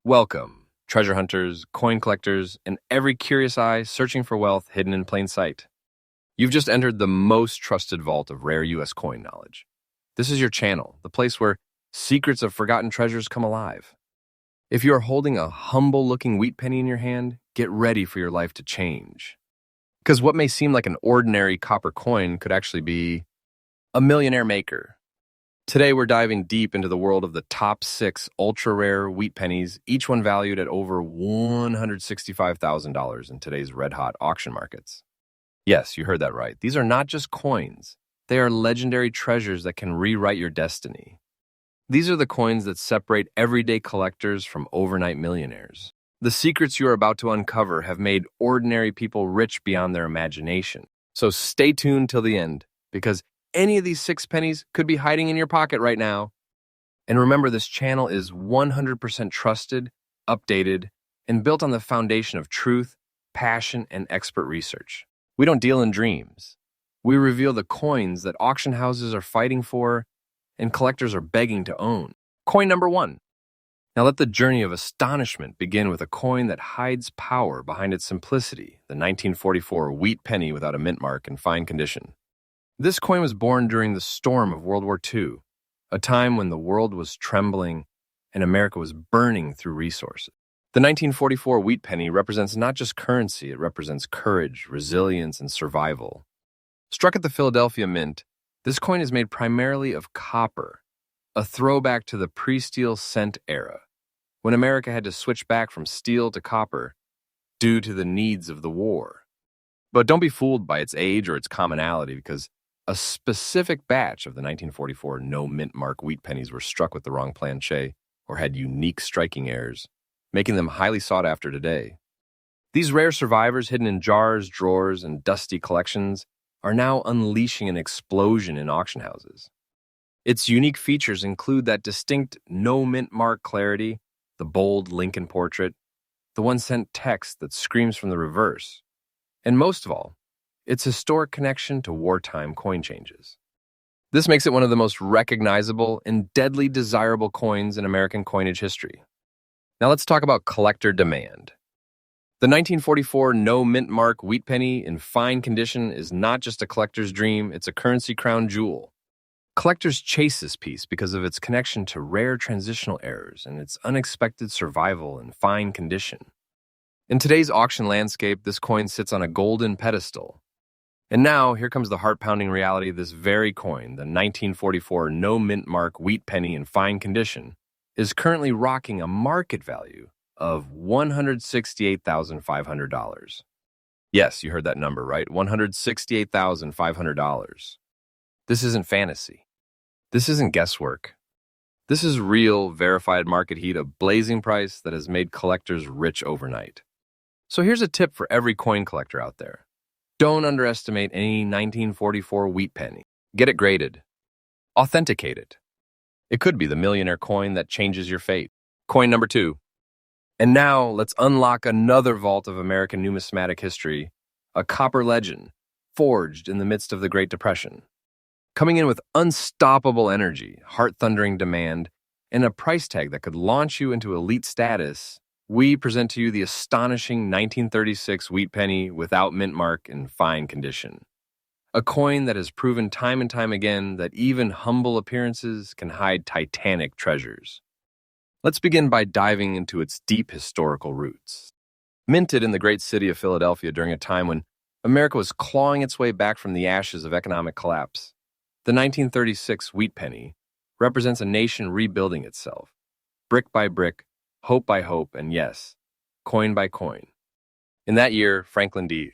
Welcome, treasure hunters, coin collectors, and every curious eye searching for wealth hidden in plain sight. You've just entered the most trusted vault of rare U.S. coin knowledge. This is your channel, the place where secrets of forgotten treasures come alive. If you are holding a humble-looking wheat penny in your hand, get ready for your life to change. Because what may seem like an ordinary copper coin could actually be a millionaire maker. Today, we're diving deep into the world of the top 6 ultra-rare wheat pennies, each one valued at over $165,000 in today's red-hot auction markets. Yes, you heard that right. These are not just coins. They are legendary treasures that can rewrite your destiny. These are the coins that separate everyday collectors from overnight millionaires. The secrets you are about to uncover have made ordinary people rich beyond their imagination. So stay tuned till the end, because any of these 6 pennies could be hiding in your pocket right now. And remember, this channel is 100% trusted, updated, and built on the foundation of truth, passion, and expert research. We don't deal in dreams. We reveal the coins that auction houses are fighting for and collectors are begging to own. Coin number 1. Now let the journey of astonishment begin with a coin that hides power behind its simplicity, the 1944 wheat penny without a mint mark in fine condition. This coin was born during the storm of World War II, a time when the world was trembling and America was burning through resources. The 1944 wheat penny represents not just currency, it represents courage, resilience, and survival. Struck at the Philadelphia Mint, this coin is made primarily of copper, a throwback to the pre-steel cent era, when America had to switch back from steel to copper due to the needs of the war. But don't be fooled by its age or its commonality, because a specific batch of the 1944 no mint mark wheat pennies were struck with the wrong planche or had unique striking errors, making them highly sought after today. These rare survivors hidden in jars, drawers, and dusty collections are now unleashing an explosion in auction houses. Its unique features include that distinct no mint mark clarity, the bold Lincoln portrait, the 1-cent text that screams from the reverse, and most of all, its historic connection to wartime coin changes. This makes it one of the most recognizable and deadly desirable coins in American coinage history. Now let's talk about collector demand. The 1944 no mint mark wheat penny in fine condition is not just a collector's dream, it's a currency crown jewel. Collectors chase this piece because of its connection to rare transitional errors and its unexpected survival in fine condition. In today's auction landscape, this coin sits on a golden pedestal. And now, here comes the heart-pounding reality of this very coin, the 1944 no mint mark wheat penny in fine condition, is currently rocking a market value of $168,500. Yes, you heard that number, right? $168,500. This isn't fantasy. This isn't guesswork. This is real, verified market heat, a blazing price that has made collectors rich overnight. So here's a tip for every coin collector out there. Don't underestimate any 1944 wheat penny. Get it graded. Authenticate it. It could be the millionaire coin that changes your fate. Coin number 2. And now let's unlock another vault of American numismatic history, a copper legend, forged in the midst of the Great Depression. Coming in with unstoppable energy, heart-thundering demand, and a price tag that could launch you into elite status, we present to you the astonishing 1936 wheat penny without mint mark in fine condition. A coin that has proven time and time again that even humble appearances can hide titanic treasures. Let's begin by diving into its deep historical roots. Minted in the great city of Philadelphia during a time when America was clawing its way back from the ashes of economic collapse, the 1936 wheat penny represents a nation rebuilding itself, brick by brick, hope by hope, and yes, coin by coin. In that year, Franklin D.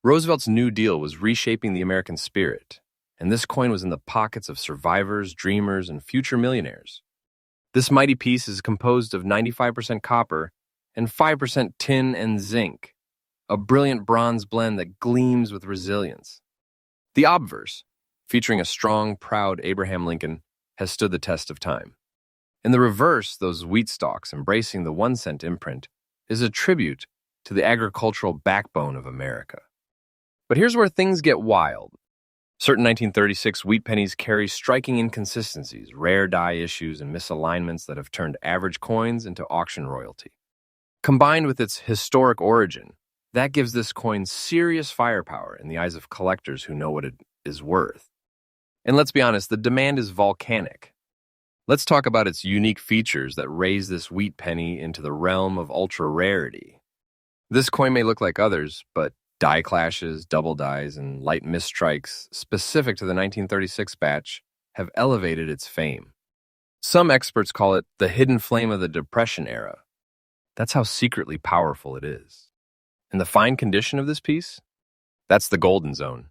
Roosevelt's New Deal was reshaping the American spirit, and this coin was in the pockets of survivors, dreamers, and future millionaires. This mighty piece is composed of 95% copper and 5% tin and zinc, a brilliant bronze blend that gleams with resilience. The obverse, featuring a strong, proud Abraham Lincoln, has stood the test of time. In the reverse, those wheat stalks embracing the 1-cent imprint is a tribute to the agricultural backbone of America. But here's where things get wild. Certain 1936 wheat pennies carry striking inconsistencies, rare die issues, and misalignments that have turned average coins into auction royalty. Combined with its historic origin, that gives this coin serious firepower in the eyes of collectors who know what it is worth. And let's be honest, the demand is volcanic. Let's talk about its unique features that raise this wheat penny into the realm of ultra rarity. This coin may look like others, but die clashes, double dies, and light misstrikes specific to the 1936 batch have elevated its fame. Some experts call it the hidden flame of the Depression era. That's how secretly powerful it is. And the fine condition of this piece? That's the golden zone.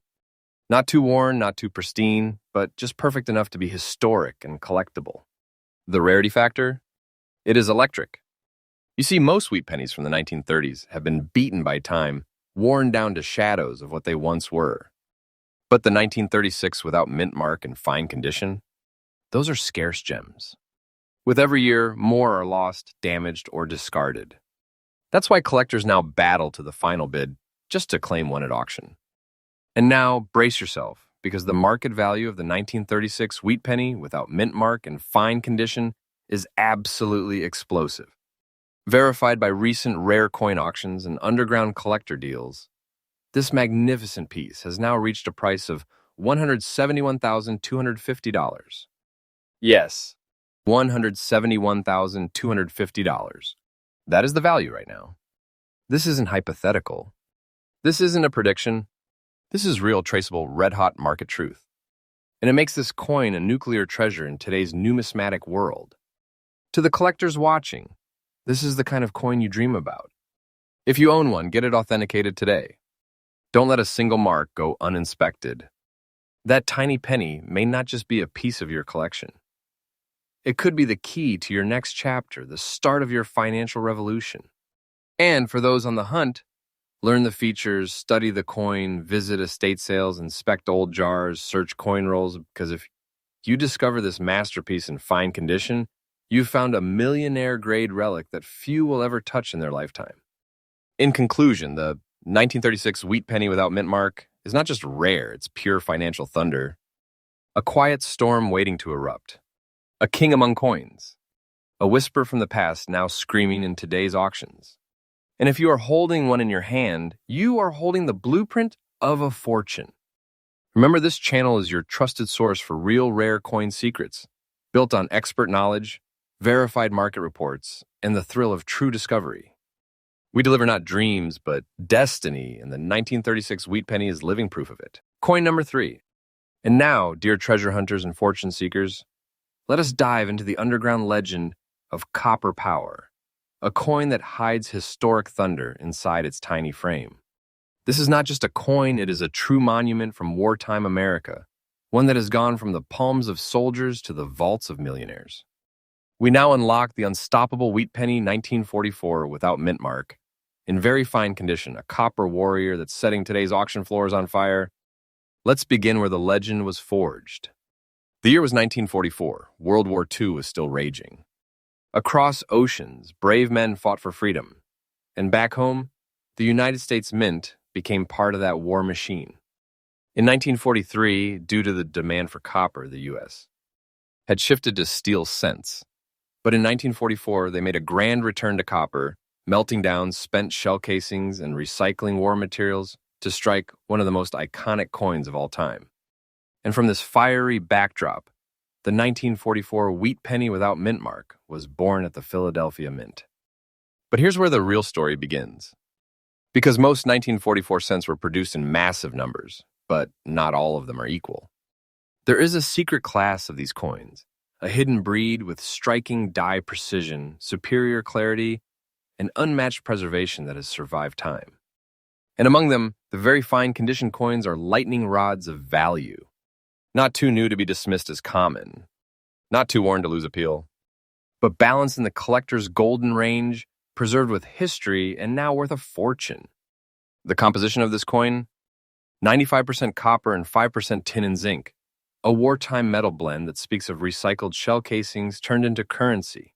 Not too worn, not too pristine, but just perfect enough to be historic and collectible. The rarity factor? It is electric. You see, most wheat pennies from the 1930s have been beaten by time, worn down to shadows of what they once were. But the 1936 without mint mark and fine condition? Those are scarce gems. With every year, more are lost, damaged, or discarded. That's why collectors now battle to the final bid just to claim one at auction. And now, brace yourself, because the market value of the 1936 wheat penny without mint mark and fine condition is absolutely explosive. Verified by recent rare coin auctions and underground collector deals, this magnificent piece has now reached a price of $171,250. Yes, $171,250. That is the value right now. This isn't hypothetical. This isn't a prediction. This is real, traceable, red-hot market truth. And it makes this coin a nuclear treasure in today's numismatic world. To the collectors watching, this is the kind of coin you dream about. If you own one, get it authenticated today. Don't let a single mark go uninspected. That tiny penny may not just be a piece of your collection. It could be the key to your next chapter, the start of your financial revolution. And for those on the hunt, learn the features, study the coin, visit estate sales, inspect old jars, search coin rolls, because if you discover this masterpiece in fine condition, you've found a millionaire-grade relic that few will ever touch in their lifetime. In conclusion, the 1936 wheat penny without mint mark is not just rare, it's pure financial thunder. A quiet storm waiting to erupt. A king among coins. A whisper from the past now screaming in today's auctions. And if you are holding one in your hand, you are holding the blueprint of a fortune. Remember, this channel is your trusted source for real rare coin secrets, built on expert knowledge, verified market reports, and the thrill of true discovery. We deliver not dreams, but destiny, and the 1936 wheat penny is living proof of it. Coin number 3. And now, dear treasure hunters and fortune seekers, let us dive into the underground legend of copper power, a coin that hides historic thunder inside its tiny frame. This is not just a coin, it is a true monument from wartime America, one that has gone from the palms of soldiers to the vaults of millionaires. We now unlock the unstoppable wheat penny 1944 without mint mark, in very fine condition, a copper warrior that's setting today's auction floors on fire. Let's begin where the legend was forged. The year was 1944. World War II was still raging. Across oceans, brave men fought for freedom. And back home, the United States Mint became part of that war machine. In 1943, due to the demand for copper, the U.S. had shifted to steel cents. But in 1944, they made a grand return to copper, melting down spent shell casings and recycling war materials to strike one of the most iconic coins of all time. And from this fiery backdrop, the 1944 wheat penny without mint mark was born at the Philadelphia Mint. But here's where the real story begins. Because most 1944 cents were produced in massive numbers, but not all of them are equal. There is a secret class of these coins, a hidden breed with striking die precision, superior clarity, and unmatched preservation that has survived time. And among them, the very fine condition coins are lightning rods of value. Not too new to be dismissed as common, not too worn to lose appeal, but balanced in the collector's golden range, preserved with history, and now worth a fortune. The composition of this coin? 95% copper and 5% tin and zinc, a wartime metal blend that speaks of recycled shell casings turned into currency.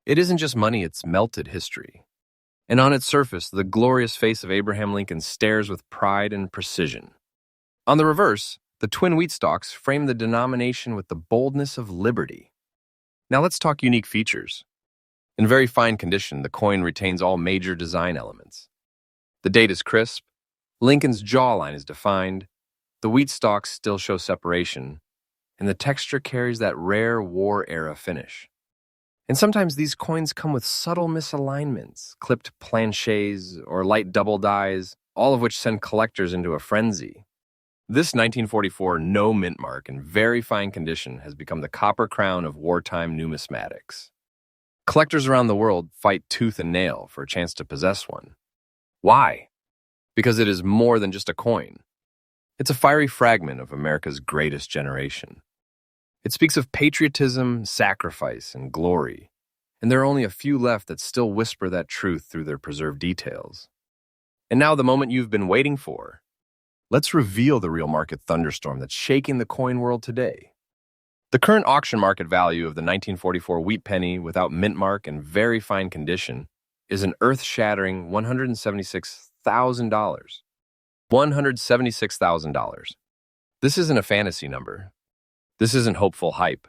It isn't just money, it's melted history. And on its surface, the glorious face of Abraham Lincoln stares with pride and precision. On the reverse, The twin wheat stalks frame the denomination with the boldness of liberty. Now let's talk unique features. In very fine condition, the coin retains all major design elements. The date is crisp, Lincoln's jawline is defined, the wheat stalks still show separation, and the texture carries that rare war-era finish. And sometimes these coins come with subtle misalignments, clipped planchets or light double dyes, all of which send collectors into a frenzy. This 1944 no mint mark in very fine condition has become the copper crown of wartime numismatics. Collectors around the world fight tooth and nail for a chance to possess one. Why? Because it is more than just a coin. It's a fiery fragment of America's greatest generation. It speaks of patriotism, sacrifice, and glory, and there are only a few left that still whisper that truth through their preserved details. And now the moment you've been waiting for. Let's reveal the real market thunderstorm that's shaking the coin world today. The current auction market value of the 1944 wheat penny without mint mark and very fine condition is an earth-shattering $176,000. $176,000. This isn't a fantasy number. This isn't hopeful hype.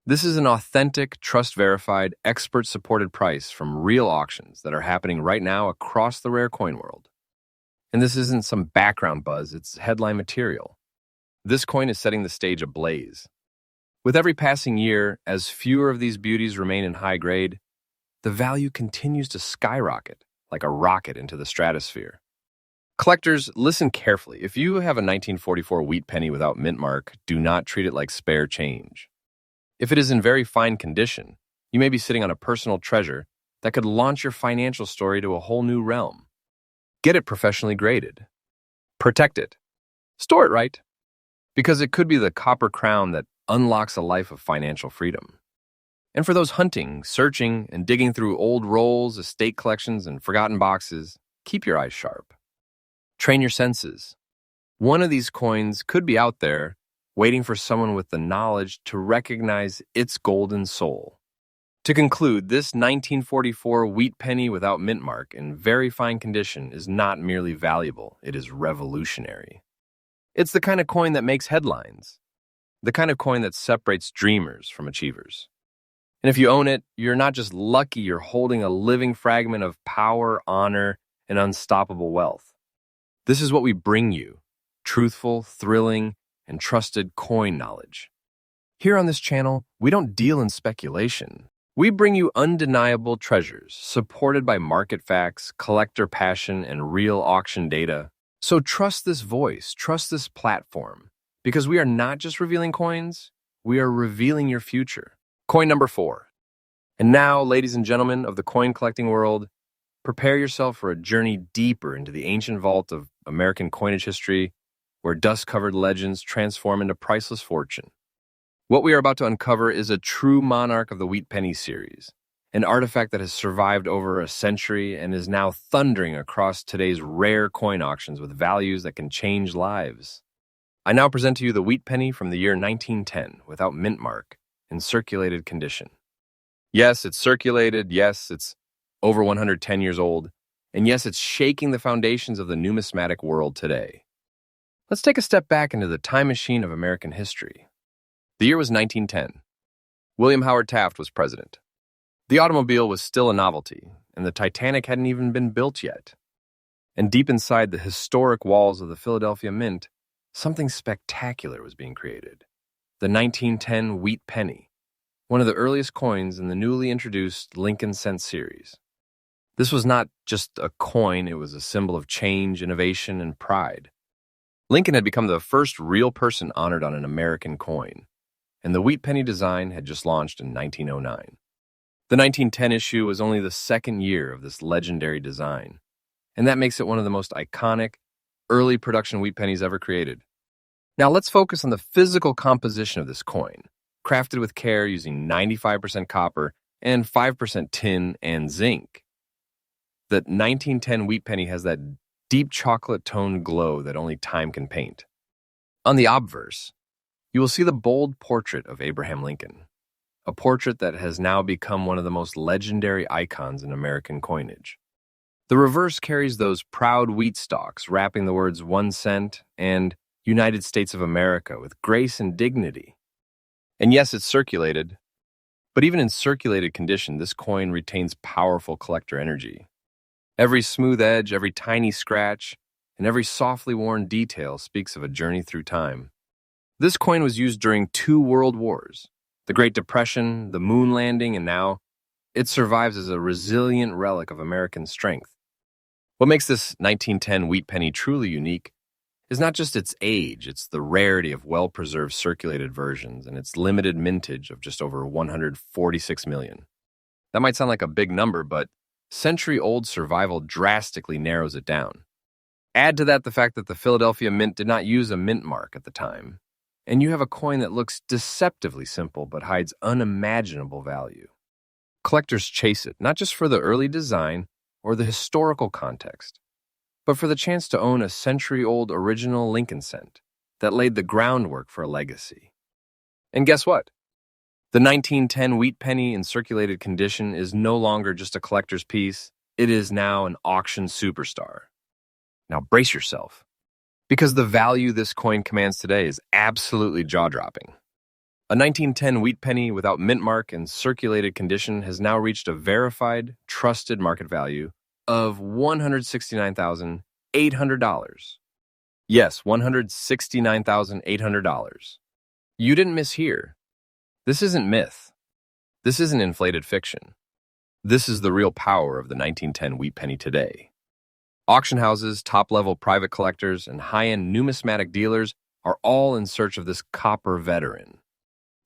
This is an authentic, trust-verified, expert-supported price from real auctions that are happening right now across the rare coin world. And this isn't some background buzz, it's headline material. This coin is setting the stage ablaze. With every passing year, as fewer of these beauties remain in high grade, the value continues to skyrocket like a rocket into the stratosphere. Collectors, listen carefully. If you have a 1944 wheat penny without mint mark, do not treat it like spare change. If it is in very fine condition, you may be sitting on a personal treasure that could launch your financial story to a whole new realm. Get it professionally graded. Protect it. Store it right. Because it could be the copper crown that unlocks a life of financial freedom. And for those hunting, searching, and digging through old rolls, estate collections, and forgotten boxes, keep your eyes sharp. Train your senses. One of these coins could be out there, waiting for someone with the knowledge to recognize its golden soul. To conclude, this 1944 wheat penny without mint mark in very fine condition is not merely valuable, it is revolutionary. It's the kind of coin that makes headlines, the kind of coin that separates dreamers from achievers. And if you own it, you're not just lucky, you're holding a living fragment of power, honor, and unstoppable wealth. This is what we bring you, truthful, thrilling, and trusted coin knowledge. Here on this channel, we don't deal in speculation. We bring you undeniable treasures, supported by market facts, collector passion, and real auction data. So trust this voice, trust this platform, because we are not just revealing coins, we are revealing your future. Coin number 4. And now, ladies and gentlemen of the coin collecting world, prepare yourself for a journey deeper into the ancient vault of American coinage history, where dust-covered legends transform into priceless fortune. What we are about to uncover is a true monarch of the wheat penny series, an artifact that has survived over a century and is now thundering across today's rare coin auctions with values that can change lives. I now present to you the wheat penny from the year 1910 without mint mark, in circulated condition. Yes, it's circulated, yes, it's over 110 years old, and yes, it's shaking the foundations of the numismatic world today. Let's take a step back into the time machine of American history. The year was 1910. William Howard Taft was president. The automobile was still a novelty, and the Titanic hadn't even been built yet. And deep inside the historic walls of the Philadelphia Mint, something spectacular was being created. The 1910 wheat penny, one of the earliest coins in the newly introduced Lincoln cent series. This was not just a coin, it was a symbol of change, innovation, and pride. Lincoln had become the first real person honored on an American coin, and the wheat penny design had just launched in 1909. The 1910 issue was only the second year of this legendary design, and that makes it one of the most iconic, early production wheat pennies ever created. Now let's focus on the physical composition of this coin, crafted with care using 95% copper and 5% tin and zinc. The 1910 wheat penny has that deep chocolate-toned glow that only time can paint. On the obverse, you will see the bold portrait of Abraham Lincoln, a portrait that has now become one of the most legendary icons in American coinage. The reverse carries those proud wheat stalks wrapping the words 1 cent and United States of America with grace and dignity. And yes, it's circulated, but even in circulated condition, this coin retains powerful collector energy. Every smooth edge, every tiny scratch, and every softly worn detail speaks of a journey through time. This coin was used during 2 world wars, the Great Depression, the moon landing, and now it survives as a resilient relic of American strength. What makes this 1910 wheat penny truly unique is not just its age, it's the rarity of well-preserved circulated versions and its limited mintage of just over 146 million. That might sound like a big number, but century-old survival drastically narrows it down. Add to that the fact that the Philadelphia Mint did not use a mint mark at the time, and you have a coin that looks deceptively simple but hides unimaginable value. Collectors chase it, not just for the early design or the historical context, but for the chance to own a century-old original Lincoln cent that laid the groundwork for a legacy. And guess what? The 1910 wheat penny in circulated condition is no longer just a collector's piece, it is now an auction superstar. Now brace yourself, because the value this coin commands today is absolutely jaw-dropping. A 1910 wheat penny without mint mark and circulated condition has now reached a verified, trusted market value of $169,800. Yes, $169,800. You didn't mishear. This isn't myth. This isn't inflated fiction. This is the real power of the 1910 wheat penny today. Auction houses, top-level private collectors, and high-end numismatic dealers are all in search of this copper veteran.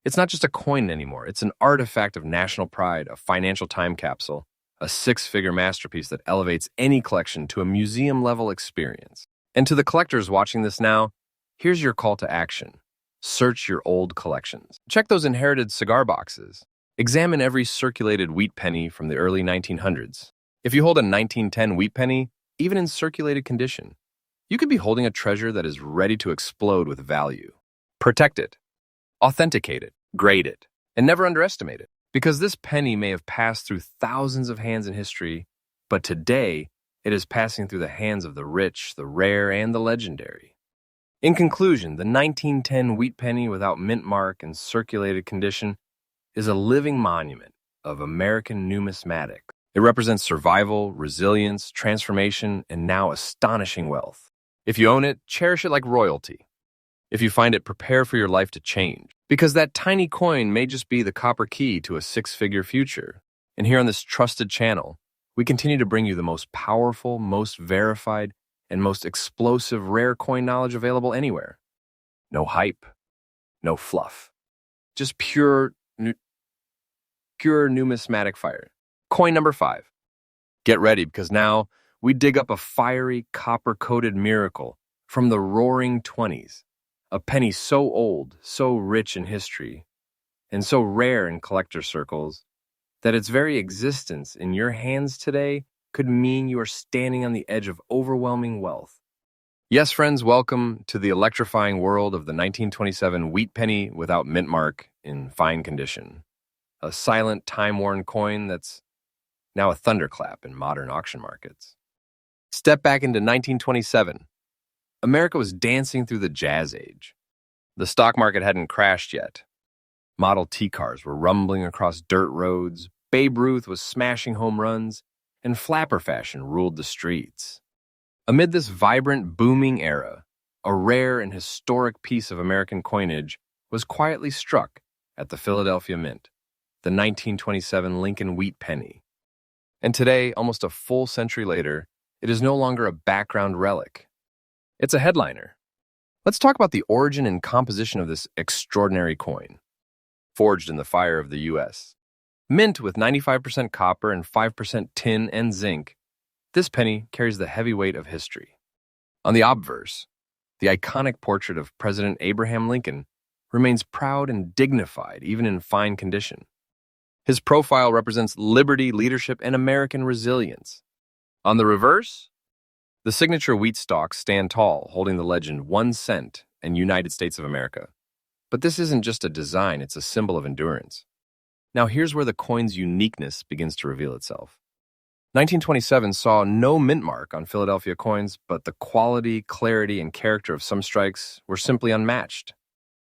It's not just a coin anymore. It's an artifact of national pride, a financial time capsule, a 6-figure masterpiece that elevates any collection to a museum-level experience. And to the collectors watching this now, here's your call to action. Search your old collections. Check those inherited cigar boxes. Examine every circulated wheat penny from the early 1900s. If you hold a 1910 wheat penny, even in circulated condition, you could be holding a treasure that is ready to explode with value. Protect it. Authenticate it, grade it, and never underestimate it, because this penny may have passed through thousands of hands in history, but today it is passing through the hands of the rich, the rare, and the legendary. In conclusion, the 1910 wheat penny without mint mark and circulated condition is a living monument of American numismatics. It represents survival, resilience, transformation, and now astonishing wealth. If you own it, cherish it like royalty. If you find it, prepare for your life to change, because that tiny coin may just be the copper key to a 6-figure future. And here on this trusted channel, we continue to bring you the most powerful, most verified, and most explosive rare coin knowledge available anywhere. No hype, no fluff, just pure numismatic fire. Coin number 5. Get ready, because now we dig up a fiery, copper-coated miracle from the roaring 20s. A penny so old, so rich in history, and so rare in collector circles, that its very existence in your hands today could mean you are standing on the edge of overwhelming wealth. Yes, friends, welcome to the electrifying world of the 1927 wheat penny without mint mark in fine condition. A silent, time-worn coin that's now a thunderclap in modern auction markets. Step back into 1927. America was dancing through the jazz age. The stock market hadn't crashed yet. Model T cars were rumbling across dirt roads, Babe Ruth was smashing home runs, and flapper fashion ruled the streets. Amid this vibrant, booming era, a rare and historic piece of American coinage was quietly struck at the Philadelphia Mint, the 1927 Lincoln wheat penny. And today, almost a full century later, it is no longer a background relic. It's a headliner. Let's talk about the origin and composition of this extraordinary coin. Forged in the fire of the U.S. Mint with 95% copper and 5% tin and zinc, this penny carries the heavy weight of history. On the obverse, the iconic portrait of President Abraham Lincoln remains proud and dignified even in fine condition. His profile represents liberty, leadership, and American resilience. On the reverse, the signature wheat stalks stand tall, holding the legend 1 cent and United States of America. But this isn't just a design, it's a symbol of endurance. Now here's where the coin's uniqueness begins to reveal itself. 1927 saw no mint mark on Philadelphia coins, but the quality, clarity, and character of some strikes were simply unmatched.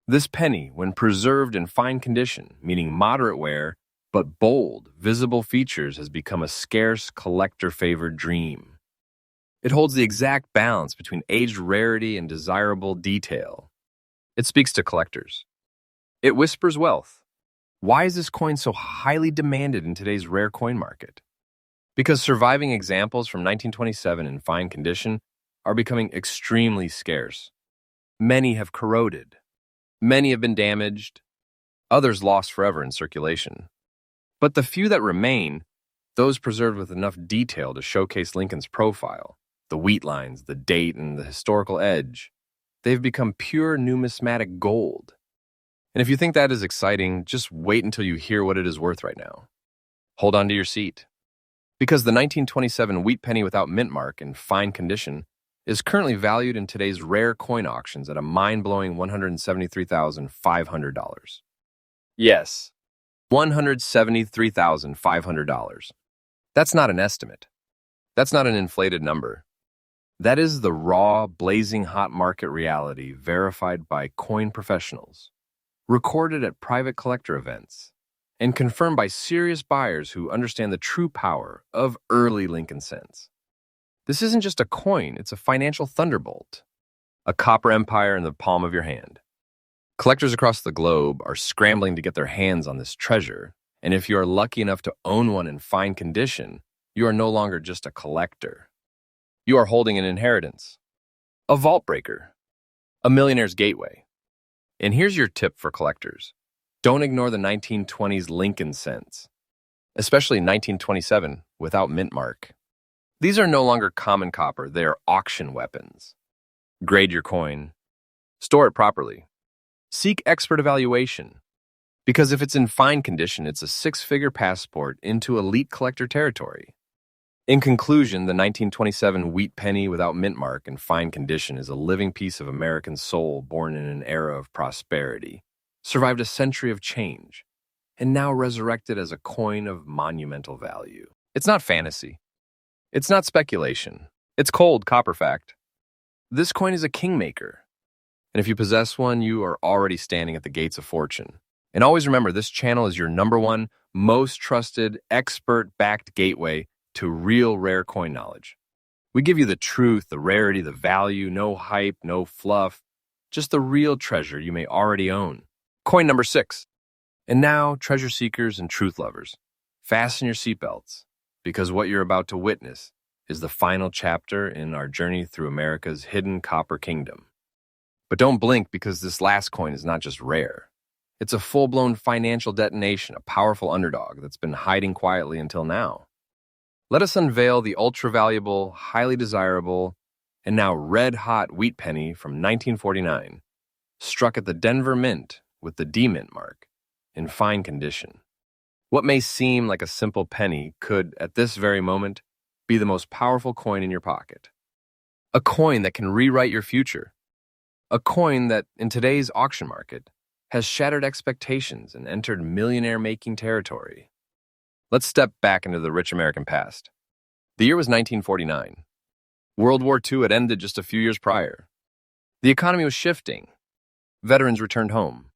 This penny, when preserved in fine condition, meaning moderate wear, but bold, visible features, has become a scarce, collector-favored dream. It holds the exact balance between aged rarity and desirable detail. It speaks to collectors. It whispers wealth. Why is this coin so highly demanded in today's rare coin market? Because surviving examples from 1927 in fine condition are becoming extremely scarce. Many have corroded. Many have been damaged. Others lost forever in circulation. But the few that remain, those preserved with enough detail to showcase Lincoln's profile, the wheat lines, the date, and the historical edge, they've become pure numismatic gold. And if you think that is exciting, just wait until you hear what it is worth right now. Hold on to your seat. Because the 1927 wheat penny without mint mark in fine condition is currently valued in today's rare coin auctions at a mind-blowing $173,500. Yes, $173,500. That's not an estimate. That's not an inflated number. That is the raw, blazing hot market reality verified by coin professionals, recorded at private collector events, and confirmed by serious buyers who understand the true power of early Lincoln cents. This isn't just a coin, it's a financial thunderbolt, a copper empire in the palm of your hand. Collectors across the globe are scrambling to get their hands on this treasure, and if you are lucky enough to own one in fine condition, you are no longer just a collector. You are holding an inheritance, a vault breaker, a millionaire's gateway. And here's your tip for collectors. Don't ignore the 1920s Lincoln cents, especially 1927 without mint mark. These are no longer common copper, they are auction weapons. Grade your coin. Store it properly. Seek expert evaluation, because if it's in fine condition, it's a six-figure passport into elite collector territory. In conclusion, the 1927 wheat penny without mint mark in fine condition is a living piece of American soul born in an era of prosperity, survived a century of change, and now resurrected as a coin of monumental value. It's not fantasy. It's not speculation. It's cold copper fact. This coin is a kingmaker. And if you possess one, you are already standing at the gates of fortune. And always remember, this channel is your #1 most trusted, expert-backed gateway to real rare coin knowledge. We give you the truth, the rarity, the value, no hype, no fluff, just the real treasure you may already own. Coin number 6. And now, treasure seekers and truth lovers, fasten your seatbelts, because what you're about to witness is the final chapter in our journey through America's hidden copper kingdom. But don't blink, because this last coin is not just rare. It's a full-blown financial detonation, a powerful underdog that's been hiding quietly until now. Let us unveil the ultra-valuable, highly desirable, and now red-hot wheat penny from 1949, struck at the Denver Mint with the D-Mint mark, in fine condition. What may seem like a simple penny could, at this very moment, be the most powerful coin in your pocket. A coin that can rewrite your future. A coin that, in today's auction market, has shattered expectations and entered millionaire-making territory. Let's step back into the rich American past. The year was 1949. World War II had ended just a few years prior. The economy was shifting. Veterans returned home.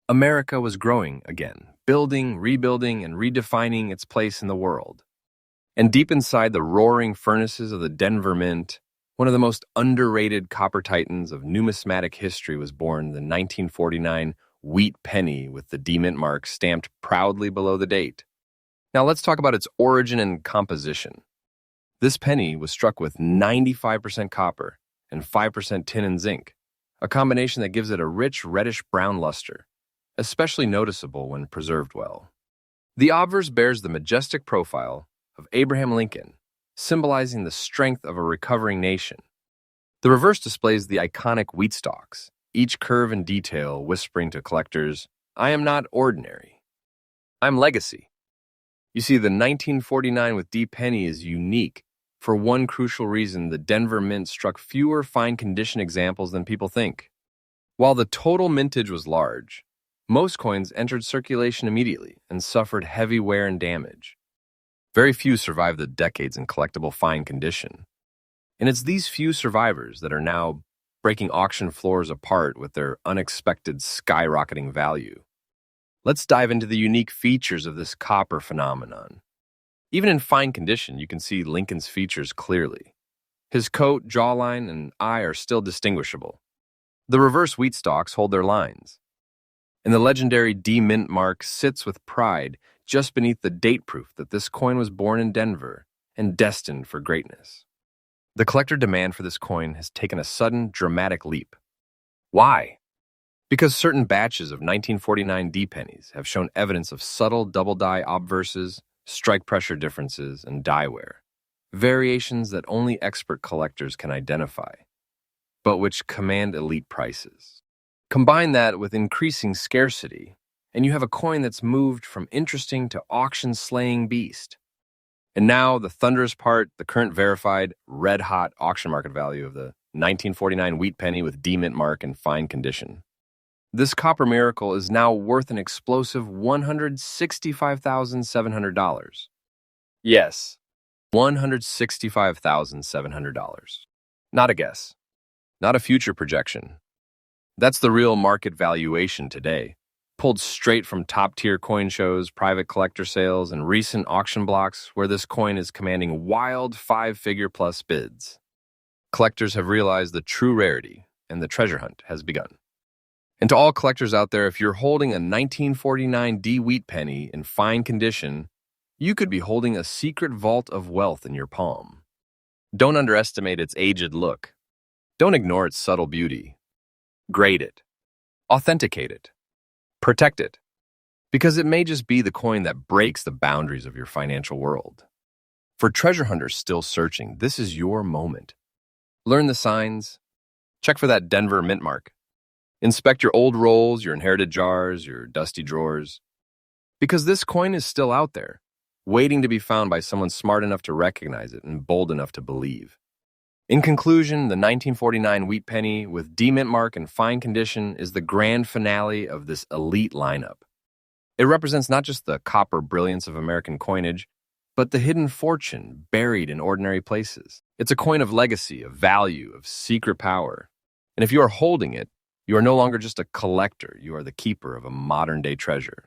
America was growing again, building, rebuilding, and redefining its place in the world. And deep inside the roaring furnaces of the Denver Mint, one of the most underrated copper titans of numismatic history was born, the 1949 wheat penny with the D-Mint mark stamped proudly below the date. Now let's talk about its origin and composition. This penny was struck with 95% copper and 5% tin and zinc, a combination that gives it a rich reddish-brown luster, especially noticeable when preserved well. The obverse bears the majestic profile of Abraham Lincoln, symbolizing the strength of a recovering nation. The reverse displays the iconic wheat stalks, each curve and detail whispering to collectors, "I am not ordinary. I'm legacy." You see, the 1949 with D penny is unique for one crucial reason: the Denver Mint struck fewer fine-condition examples than people think. While the total mintage was large, most coins entered circulation immediately and suffered heavy wear and damage. Very few survive the decades in collectible fine condition. And it's these few survivors that are now breaking auction floors apart with their unexpected skyrocketing value. Let's dive into the unique features of this copper phenomenon. Even in fine condition, you can see Lincoln's features clearly. His coat, jawline, and eye are still distinguishable. The reverse wheat stalks hold their lines. And the legendary D Mint mark sits with pride just beneath the date proof that this coin was born in Denver and destined for greatness. The collector demand for this coin has taken a sudden, dramatic leap. Why? Because certain batches of 1949 D pennies have shown evidence of subtle double-die obverses, strike pressure differences, and die wear, variations that only expert collectors can identify, but which command elite prices. Combine that with increasing scarcity, and you have a coin that's moved from interesting to auction-slaying beast. And now, the thunderous part, the current verified, red-hot auction market value of the 1949 wheat penny with D Mint mark in fine condition. This copper miracle is now worth an explosive $165,700. Yes, $165,700. Not a guess, not a future projection. That's the real market valuation today, pulled straight from top-tier coin shows, private collector sales, and recent auction blocks where this coin is commanding wild five-figure-plus bids. Collectors have realized the true rarity, and the treasure hunt has begun. And to all collectors out there, if you're holding a 1949 D wheat penny in fine condition, you could be holding a secret vault of wealth in your palm. Don't underestimate its aged look. Don't ignore its subtle beauty. Grade it. Authenticate it. Protect it. Because it may just be the coin that breaks the boundaries of your financial world. For treasure hunters still searching, this is your moment. Learn the signs. Check for that Denver mint mark. Inspect your old rolls, your inherited jars, your dusty drawers. Because this coin is still out there, waiting to be found by someone smart enough to recognize it and bold enough to believe. In conclusion, the 1949 wheat penny with D Mint mark in fine condition is the grand finale of this elite lineup. It represents not just the copper brilliance of American coinage, but the hidden fortune buried in ordinary places. It's a coin of legacy, of value, of secret power. And if you are holding it, you are no longer just a collector, you are the keeper of a modern-day treasure.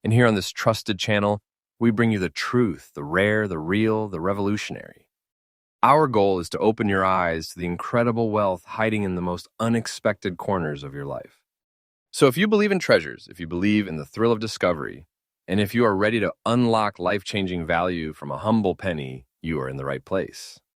And here on this trusted channel, we bring you the truth, the rare, the real, the revolutionary. Our goal is to open your eyes to the incredible wealth hiding in the most unexpected corners of your life. So if you believe in treasures, if you believe in the thrill of discovery, and if you are ready to unlock life-changing value from a humble penny, you are in the right place.